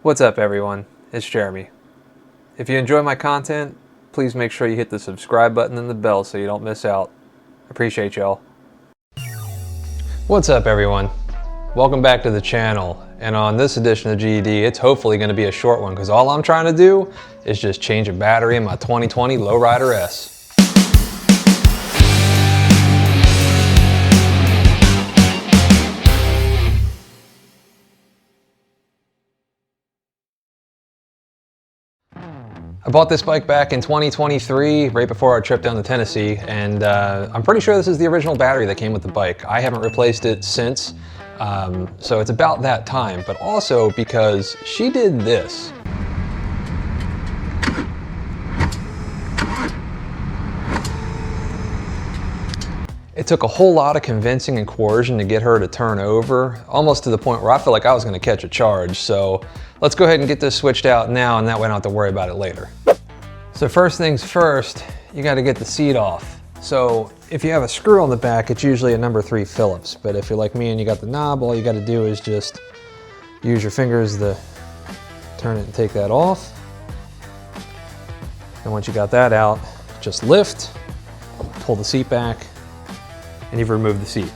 What's up everyone, it's Jeremy. If you enjoy my content, please make sure you hit the subscribe button and the bell so you don't miss out. Appreciate y'all. What's up everyone? Welcome back to the channel. And on this edition of G.E.D, it's hopefully going to be a short one because all I'm trying to do is just change a battery in my 2020 Lowrider S. I bought this bike back in 2023, right before our trip down to Tennessee, and I'm pretty sure this is the original battery that came with the bike. I haven't replaced it since, so it's about that time, but also because she did this. It took a whole lot of convincing and coercion to get her to turn over, almost to the point where I feel like I was going to catch a charge. So let's go ahead and get this switched out now, and that way I don't have to worry about it later. So first things first, you got to get the seat off. So if you have a screw on the back, it's usually a number 3 Phillips. But if you're like me and you got the knob, all you got to do is just use your fingers to turn it and take that off. And once you got that out, just lift, pull the seat back, and you've removed the seat.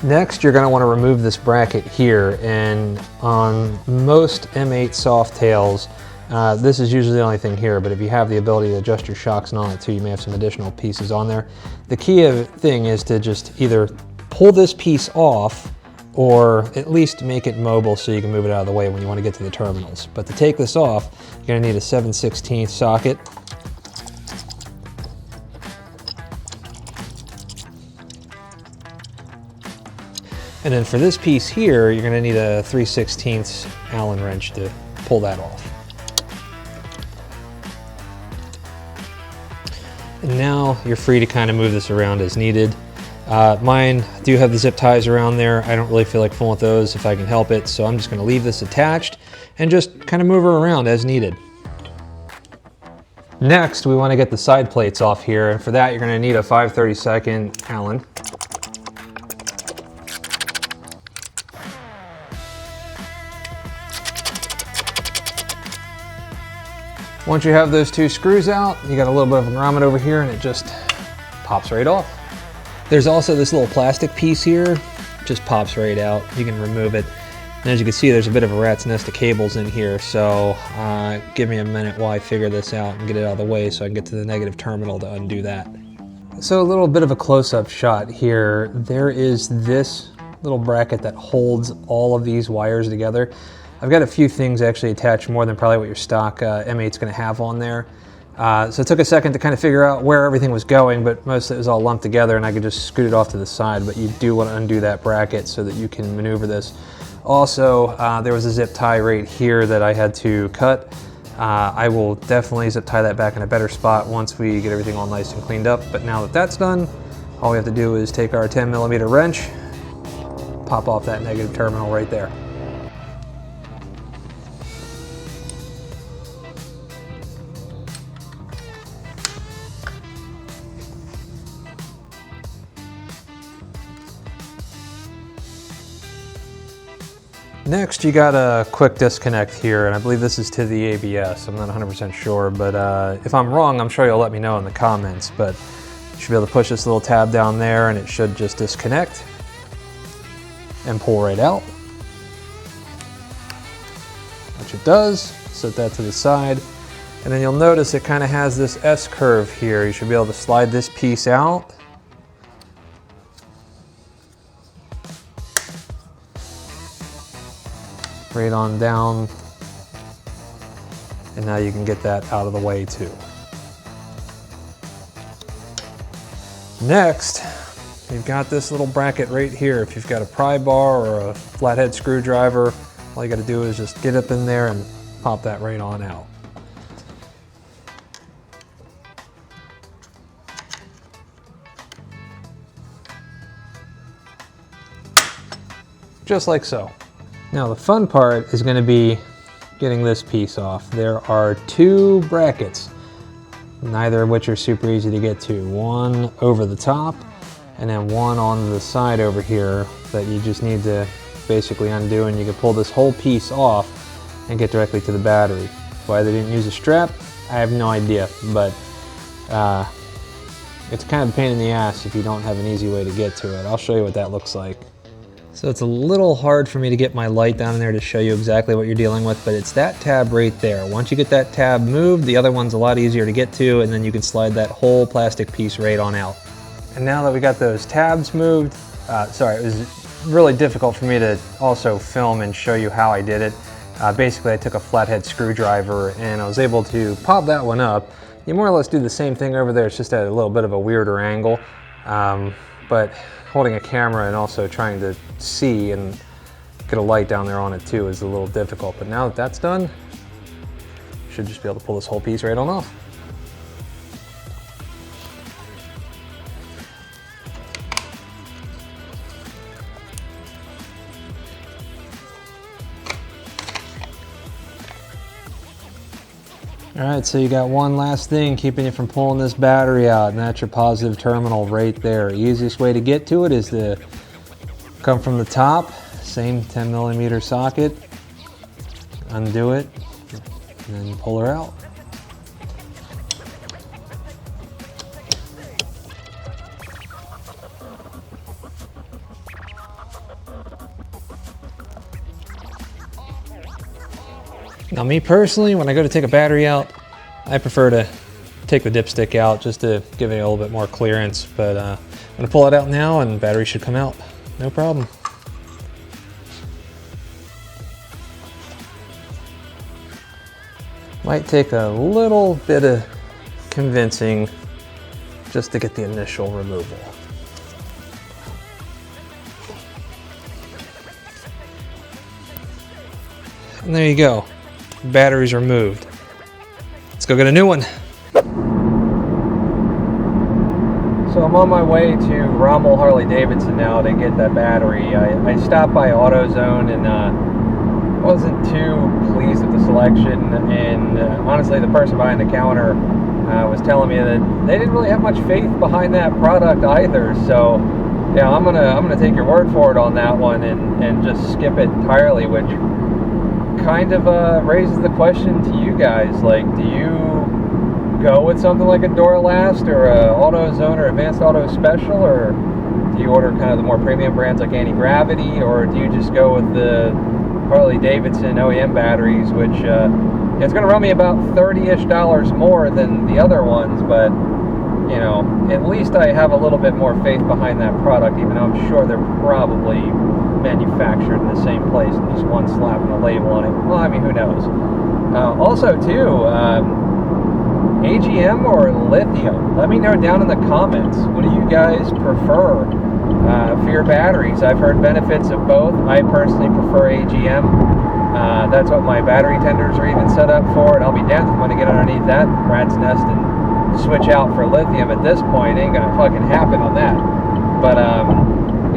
Next, you're going to want to remove this bracket here, and on most M8 Softails, this is usually the only thing here, but if you have the ability to adjust your shocks and all that too, you may have some additional pieces on there. The key thing is to just either pull this piece off or at least make it mobile so you can move it out of the way when you want to get to the terminals. But to take this off, you're going to need a 7/16 socket. And then for this piece here, you're going to need a 3/16 Allen wrench to pull that off. And now you're free to kind of move this around as needed. Mine do have the zip ties around there. I don't really feel like fooling with those if I can help it, so I'm just going to leave this attached and just kind of move her around as needed. Next, we want to get the side plates off here, and for that you're going to need a 5/32 Allen. Once you have those 2 screws out, you got a little bit of a grommet over here and it just pops right off. There's also this little plastic piece here, just pops right out. You can remove it. And as you can see, there's a bit of a rat's nest of cables in here, so give me a minute while I figure this out and get it out of the way so I can get to the negative terminal to undo that. So a little bit of a close-up shot here. There is this little bracket that holds all of these wires together. I've got a few things actually attached, more than probably what your stock M8's going to have on there. So it took a second to kind of figure out where everything was going, but most of it was all lumped together and I could just scoot it off to the side, but you do want to undo that bracket so that you can maneuver this. Also, there was a zip tie right here that I had to cut. I will definitely zip tie that back in a better spot once we get everything all nice and cleaned up, but now that that's done, all we have to do is take our 10mm wrench, pop off that negative terminal right there. Next, you got a quick disconnect here, and I believe this is to the ABS. I'm not 100% sure, but if I'm wrong, I'm sure you'll let me know in the comments. But you should be able to push this little tab down there, and it should just disconnect and pull right out. Which it does. Set that to the side. And then you'll notice it kind of has this S curve here. You should be able to slide this piece out. Right on down, and now you can get that out of the way too. Next, you've got this little bracket right here. If you've got a pry bar or a flathead screwdriver, all you got to do is just get up in there and pop that right on out. Just like so. Now the fun part is going to be getting this piece off. There are 2 brackets, neither of which are super easy to get to. One over the top and then one on the side over here that you just need to basically undo, and you can pull this whole piece off and get directly to the battery. Why they didn't use a strap, I have no idea, but it's kind of a pain in the ass if you don't have an easy way to get to it. I'll show you what that looks like. So it's a little hard for me to get my light down there to show you exactly what you're dealing with, but it's that tab right there. Once you get that tab moved, the other one's a lot easier to get to, and then you can slide that whole plastic piece right on out. And now that we got those tabs moved, sorry, it was really difficult for me to also film and show you how I did it. Basically, I took a flathead screwdriver and I was able to pop that one up. You more or less do the same thing over there, it's just at a little bit of a weirder angle. But holding a camera and also trying to see and get a light down there on it too is a little difficult. But now that that's done, you should just be able to pull this whole piece right on off. All right, so you got one last thing keeping you from pulling this battery out, and that's your positive terminal right there. Easiest way to get to it is to come from the top, same 10mm socket, undo it, and then pull her out. Now me personally, when I go to take a battery out, I prefer to take the dipstick out just to give it a little bit more clearance, but I'm gonna pull it out now and the battery should come out, no problem. Might take a little bit of convincing just to get the initial removal. And there you go. Batteries removed. Let's go get a new one. So I'm on my way to Rommel Harley-Davidson now to get that battery. I stopped by AutoZone and wasn't too pleased with the selection, and honestly the person behind the counter was telling me that they didn't really have much faith behind that product either. So yeah, I'm gonna take your word for it on that one and just skip it entirely, which kind of raises the question to you guys, like, do you go with something like a Duralast or a AutoZone or Advanced Auto Special, or do you order kind of the more premium brands like Anti-Gravity, or do you just go with the Harley-Davidson OEM batteries, which it's going to run me about $30-ish more than the other ones, but you know, at least I have a little bit more faith behind that product, even though I'm sure they're probably manufactured in the same place and just one slap and a label on it. Well, I mean, who knows? Also, too, AGM or lithium? Let me know down in the comments. What do you guys prefer for your batteries? I've heard benefits of both. I personally prefer AGM. That's what my battery tenders are even set up for, and I'll be damned if I'm going to get underneath that rat's nest and switch out for lithium at this point. It ain't going to fucking happen on that. But,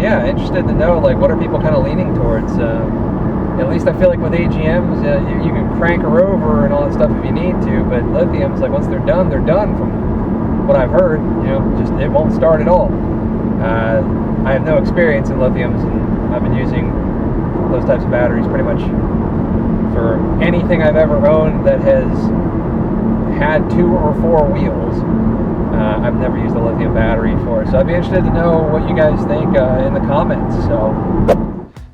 yeah, interested to know, like, what are people kind of leaning towards? At least I feel like with AGMs, you can crank her over and all that stuff if you need to, but lithium's like, once they're done from what I've heard. You know, just it won't start at all. I have no experience in lithiums, and I've been using those types of batteries pretty much for anything I've ever owned that has had 2 or 4 wheels. I've never used a lithium battery for, so I'd be interested to know what you guys think in the comments.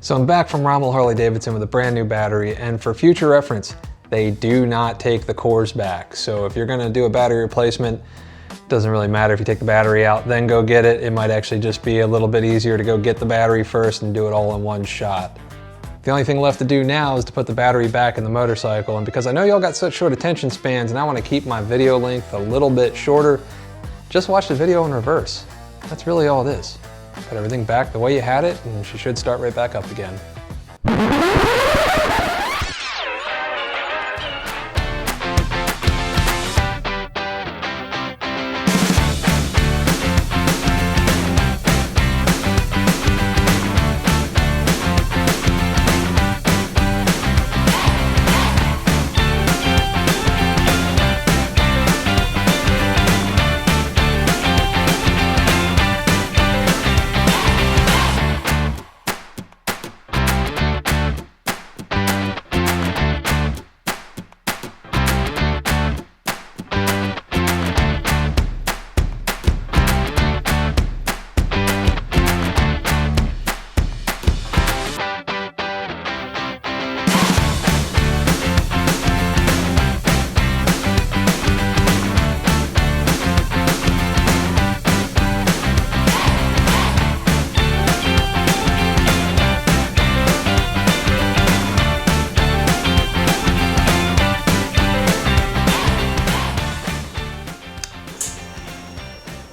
So I'm back from Rommel Harley-Davidson with a brand new battery, and for future reference, they do not take the cores back. So if you're gonna do a battery replacement, it doesn't really matter if you take the battery out, then go get it. It might actually just be a little bit easier to go get the battery first and do it all in one shot. The only thing left to do now is to put the battery back in the motorcycle, and because I know y'all got such short attention spans and I wanna keep my video length a little bit shorter, just watch the video in reverse. That's really all it is. Put everything back the way you had it, and she should start right back up again.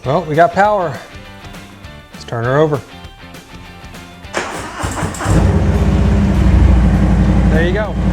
Well, we got power. Let's turn her over. There you go.